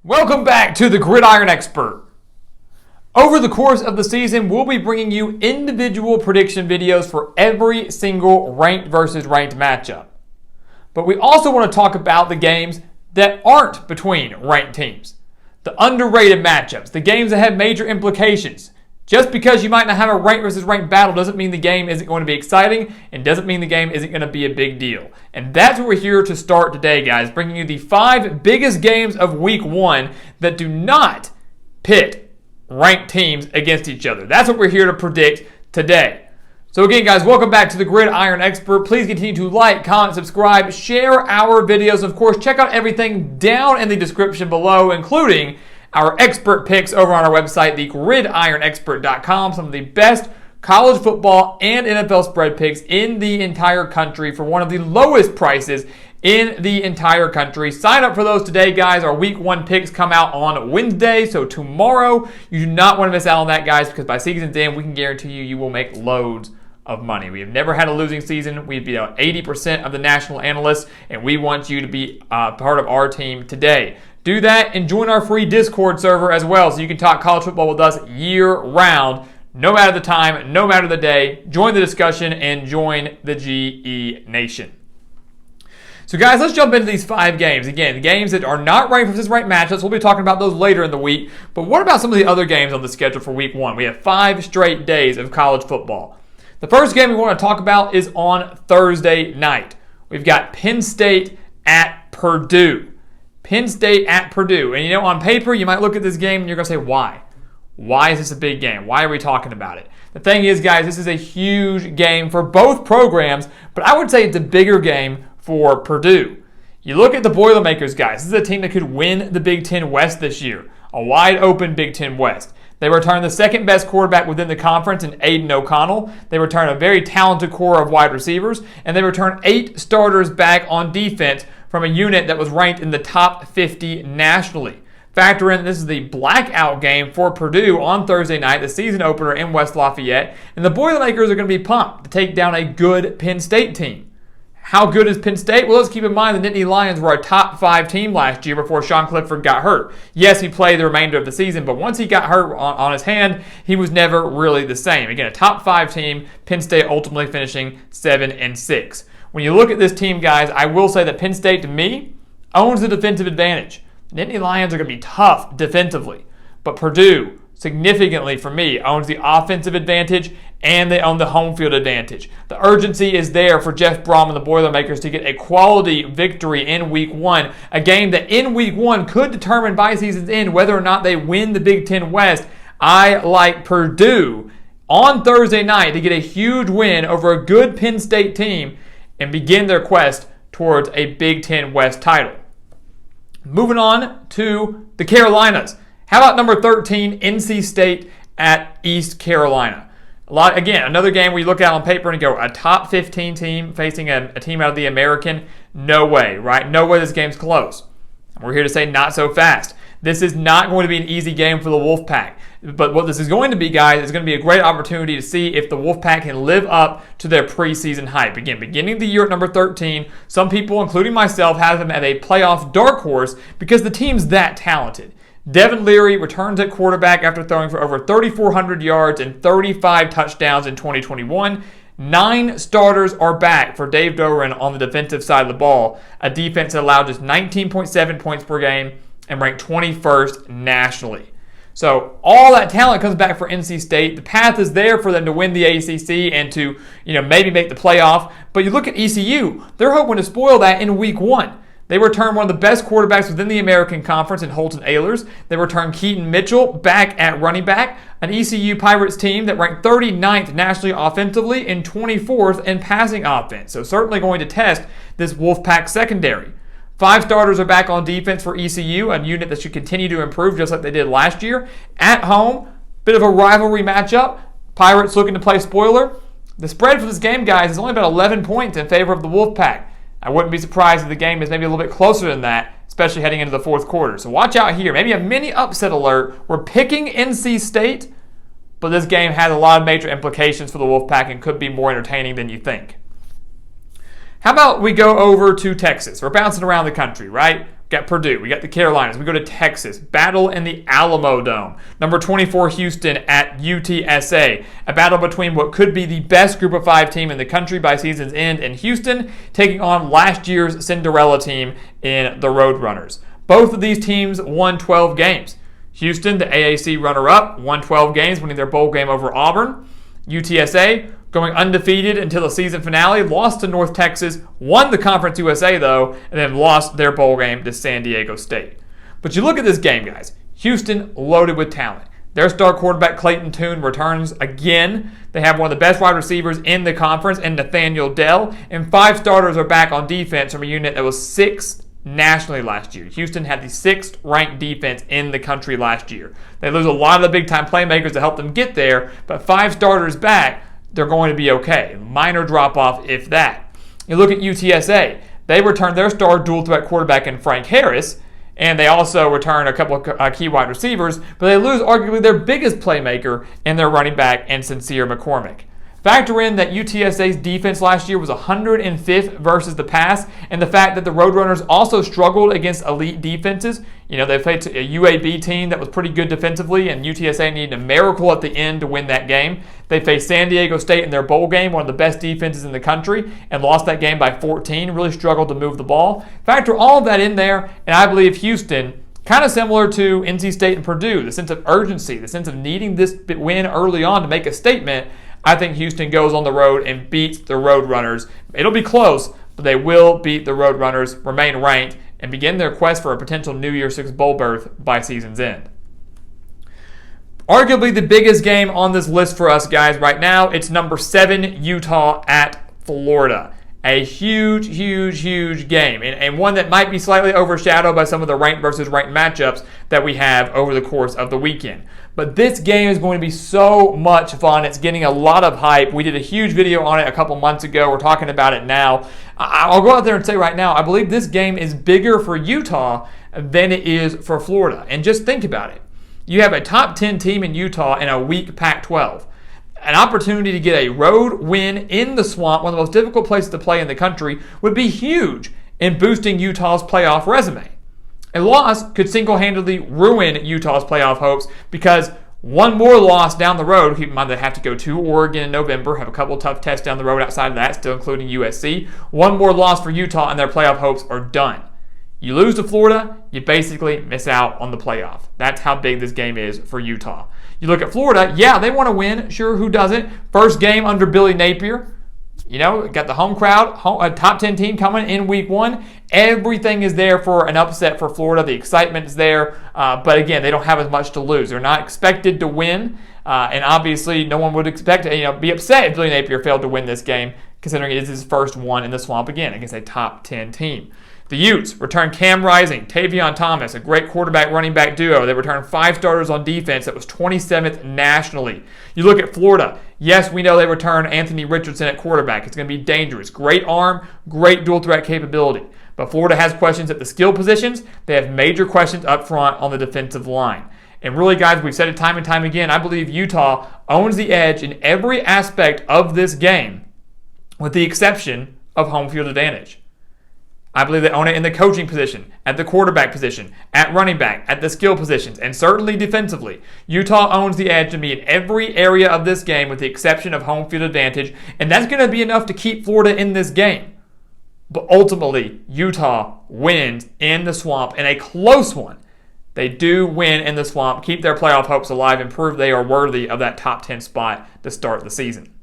Welcome back to the Gridiron Expert. Over the course of the season, we'll be bringing you individual prediction videos for every single ranked versus ranked matchup. But we also want to talk about the games that aren't between ranked teams. The underrated matchups, the games that have major implications. Just because you might not have a ranked versus ranked battle doesn't mean the game isn't going to be exciting and doesn't mean the game isn't going to be a big deal. And that's what we're here to start today, guys, bringing you the 5 biggest games of week 1 that do not pit ranked teams against each other. That's what we're here to predict today. So again, guys, welcome back to the Gridiron Expert. Please continue to like, comment, subscribe, share our videos. Of course, check out everything down in the description below, including our expert picks over on our website, thegridironexpert.com. Some of the best college football and NFL spread picks in the entire country for one of the lowest prices in the entire country. Sign up for those today, guys. Our week 1 picks come out on Wednesday, so tomorrow. You do not want to miss out on that, guys, because by season's end, we can guarantee you will make loads of money. We have never had a losing season. We've beat out 80% of the national analysts, and we want you to be part of our team today. Do that and join our free Discord server as well, so you can talk college football with us year-round, no matter the time, no matter the day. Join the discussion and join the GE Nation. So guys, let's jump into these 5 games. Again, the games that are not ranked versus ranked matchups. We'll be talking about those later in the week. But what about some of the other games on the schedule for week 1? We have 5 straight days of college football. The first game we want to talk about is on Thursday night. We've got Penn State at Purdue. Penn State at Purdue. And on paper, you might look at this game and you're going to say, why? Why is this a big game? Why are we talking about it? The thing is, guys, this is a huge game for both programs, but I would say it's a bigger game for Purdue. You look at the Boilermakers, guys. This is a team that could win the Big Ten West this year. A wide open Big Ten West. They return the second best quarterback within the conference in Aiden O'Connell. They return a very talented core of wide receivers, and they return 8 starters back on defense from a unit that was ranked in the top 50 nationally. Factor in this is the blackout game for Purdue on Thursday night, the season opener in West Lafayette, and the Boilermakers are going to be pumped to take down a good Penn State team. How good is Penn State? Well, let's keep in mind the Nittany Lions were a top 5 team last year before Sean Clifford got hurt. Yes, he played the remainder of the season, but once he got hurt on his hand, he was never really the same. Again, a top 5 team, Penn State ultimately finishing 7-6. When you look at this team, guys, I will say that Penn State, to me, owns the defensive advantage. The Nittany Lions are going to be tough defensively, but Purdue, significantly for me, owns the offensive advantage and they own the home field advantage. The urgency is there for Jeff Brom and the Boilermakers to get a quality victory in week 1, a game that in week 1 could determine by season's end whether or not they win the Big Ten West. I like Purdue on Thursday night to get a huge win over a good Penn State team and begin their quest towards a Big Ten West title. Moving on to the Carolinas. How about number 13, NC State at East Carolina? Again, another game where you look at on paper and you go, a top 15 team facing a team out of the American? No way, right? No way this game's close. We're here to say not so fast. This is not going to be an easy game for the Wolfpack. But what this is going to be, guys, is going to be a great opportunity to see if the Wolfpack can live up to their preseason hype. Again, beginning the year at number 13, some people, including myself, have them as a playoff dark horse because the team's that talented. Devin Leary returns at quarterback after throwing for over 3,400 yards and 35 touchdowns in 2021. 9 starters are back for Dave Doran on the defensive side of the ball, a defense that allowed just 19.7 points per game and ranked 21st nationally. So all that talent comes back for NC State. The path is there for them to win the ACC and to maybe make the playoff. But you look at ECU, they're hoping to spoil that in week 1. They return one of the best quarterbacks within the American Conference in Holton Ahlers. They return Keaton Mitchell back at running back, an ECU Pirates team that ranked 39th nationally offensively and 24th in passing offense. So certainly going to test this Wolfpack secondary. 5 starters are back on defense for ECU, a unit that should continue to improve just like they did last year. At home, bit of a rivalry matchup. Pirates looking to play spoiler. The spread for this game, guys, is only about 11 points in favor of the Wolfpack. I wouldn't be surprised if the game is maybe a little bit closer than that, especially heading into the 4th quarter. So watch out here. Maybe a mini upset alert. We're picking NC State, but this game has a lot of major implications for the Wolfpack and could be more entertaining than you think. How about we go over to Texas? We're bouncing around the country, right? We got Purdue. We got the Carolinas. We go to Texas. Battle in the Alamo Dome. Number 24, Houston at UTSA. A battle between what could be the best Group of 5 team in the country by season's end in Houston, taking on last year's Cinderella team in the Roadrunners. Both of these teams won 12 games. Houston, the AAC runner-up, won 12 games, winning their bowl game over Auburn. UTSA, going undefeated until the season finale, lost to North Texas, won the Conference USA though, and then lost their bowl game to San Diego State. But you look at this game, guys. Houston loaded with talent. Their star quarterback Clayton Tune returns again. They have one of the best wide receivers in the conference in Nathaniel Dell, and 5 starters are back on defense from a unit that was 6th nationally last year. Houston had the 6th ranked defense in the country last year. They lose a lot of the big-time playmakers to help them get there, but 5 starters back, they're going to be okay. Minor drop-off, if that. You look at UTSA. They return their star dual-threat quarterback in Frank Harris, and they also return a couple of key wide receivers, but they lose arguably their biggest playmaker in their running back and Sincere McCormick. Factor in that UTSA's defense last year was 105th versus the pass, and the fact that the Roadrunners also struggled against elite defenses. You know, they played a UAB team that was pretty good defensively, and UTSA needed a miracle at the end to win that game. They faced San Diego State in their bowl game, one of the best defenses in the country, and lost that game by 14, really struggled to move the ball. Factor all of that in there, and I believe Houston, kind of similar to NC State and Purdue, the sense of urgency, the sense of needing this win early on to make a statement. I think Houston goes on the road and beats the Roadrunners. It'll be close, but they will beat the Roadrunners, remain ranked, and begin their quest for a potential New Year's Six bowl berth by season's end. Arguably the biggest game on this list for us guys right now, it's number 7, Utah at Florida. A huge, huge, huge game, and one that might be slightly overshadowed by some of the ranked versus ranked matchups that we have over the course of the weekend. But this game is going to be so much fun. It's getting a lot of hype. We did a huge video on it a couple months ago. We're talking about it now. I'll go out there and say right now, I believe this game is bigger for Utah than it is for Florida. And just think about it. You have a top 10 team in Utah in a weak Pac-12. An opportunity to get a road win in the Swamp, one of the most difficult places to play in the country, would be huge in boosting Utah's playoff resume. A loss could single-handedly ruin Utah's playoff hopes because one more loss down the road, keep in mind they have to go to Oregon in November, have a couple tough tests down the road outside of that, still including USC. One more loss for Utah and their playoff hopes are done. You lose to Florida, you basically miss out on the playoff. That's how big this game is for Utah. You look at Florida, yeah, they want to win. Sure, who doesn't? First game under Billy Napier. You know, got the home crowd, a top 10 team coming in week 1. Everything is there for an upset for Florida. The excitement is there. But again, they don't have as much to lose. They're not expected to win. And obviously, no one would expect to be upset if Billy Napier failed to win this game, considering it is his first one in the Swamp again against a top 10 team. The Utes return Cam Rising, Tavion Thomas, a great quarterback-running back duo. They return 5 starters on defense that was 27th nationally. You look at Florida. Yes, we know they return Anthony Richardson at quarterback. It's going to be dangerous. Great arm, great dual-threat capability. But Florida has questions at the skill positions. They have major questions up front on the defensive line. And really, guys, we've said it time and time again, I believe Utah owns the edge in every aspect of this game, with the exception of home field advantage. I believe they own it in the coaching position, at the quarterback position, at running back, at the skill positions, and certainly defensively. Utah owns the edge to me in every area of this game with the exception of home field advantage, and that's going to be enough to keep Florida in this game. But ultimately, Utah wins in the Swamp in a close one. They do win in the Swamp, keep their playoff hopes alive, and prove they are worthy of that top 10 spot to start the season.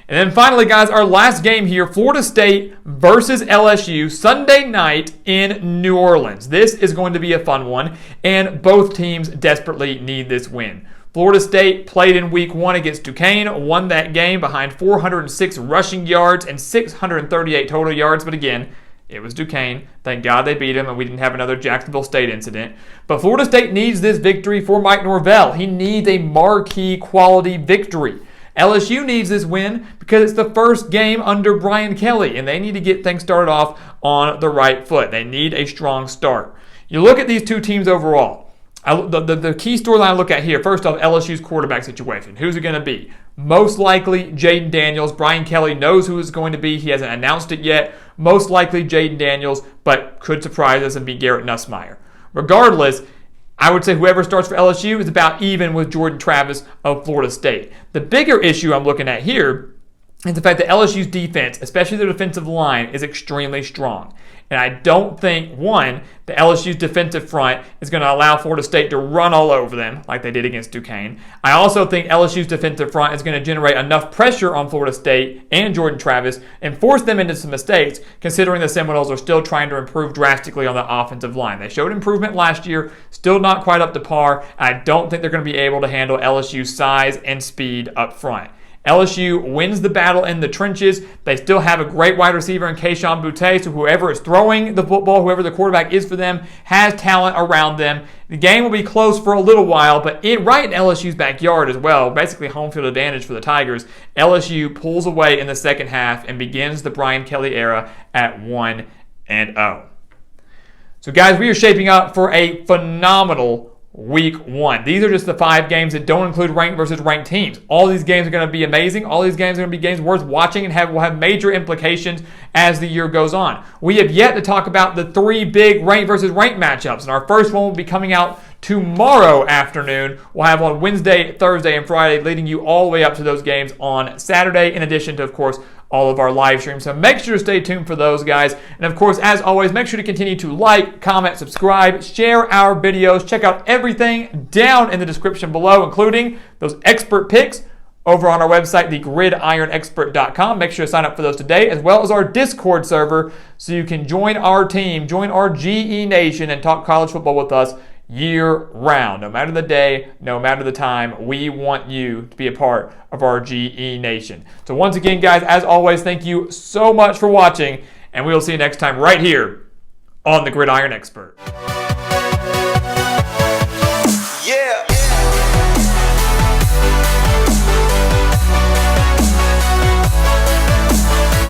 And then finally, guys, our last game here, Florida State versus LSU, Sunday night in New Orleans. This is going to be a fun one, and both teams desperately need this win. Florida State played in week 1 against Duquesne, won that game behind 406 rushing yards and 638 total yards, but again, it was Duquesne. Thank God they beat him and we didn't have another Jacksonville State incident. But Florida State needs this victory for Mike Norvell. He needs a marquee quality victory. LSU needs this win because it's the first game under Brian Kelly, and they need to get things started off on the right foot. They need a strong start. You look at these two teams overall. The key storyline I look at here, first off, LSU's quarterback situation. Who's it going to be? Most likely Jaden Daniels. Brian Kelly knows who it's going to be. He hasn't announced it yet. Most likely Jaden Daniels, but could surprise us and be Garrett Nussmeier. Regardless, I would say whoever starts for LSU is about even with Jordan Travis of Florida State. The bigger issue I'm looking at here is the fact that LSU's defense, especially their defensive line, is extremely strong. And I don't think, one, the LSU's defensive front is going to allow Florida State to run all over them like they did against Duquesne. I also think LSU's defensive front is going to generate enough pressure on Florida State and Jordan Travis and force them into some mistakes, considering the Seminoles are still trying to improve drastically on the offensive line. They showed improvement last year, still not quite up to par. I don't think they're going to be able to handle LSU's size and speed up front. LSU wins the battle in the trenches. They still have a great wide receiver in Kayshon Boutte, so whoever is throwing the football, whoever the quarterback is for them, has talent around them. The game will be close for a little while, but right in LSU's backyard as well, basically home field advantage for the Tigers, LSU pulls away in the second half and begins the Brian Kelly era at 1-0. So guys, we are shaping up for a phenomenal Week 1. These are just the 5 games that don't include ranked versus ranked teams. All these games are going to be amazing. All these games are going to be games worth watching and will have major implications as the year goes on. We have yet to talk about the 3 big ranked versus ranked matchups, and our first one will be coming out tomorrow afternoon. We'll have on Wednesday, Thursday, and Friday, leading you all the way up to those games on Saturday, in addition to, of course, all of our live streams. So make sure to stay tuned for those, guys. And of course, as always, make sure to continue to like, comment, subscribe, share our videos. Check out everything down in the description below, including those expert picks over on our website, thegridironexpert.com. Make sure to sign up for those today, as well as our Discord server, so you can join our team, join our GE Nation, and talk college football with us year-round. No matter the day, no matter the time, we want you to be a part of our GE Nation. So once again, guys, as always, thank you so much for watching, and we will see you next time right here on The Gridiron Expert.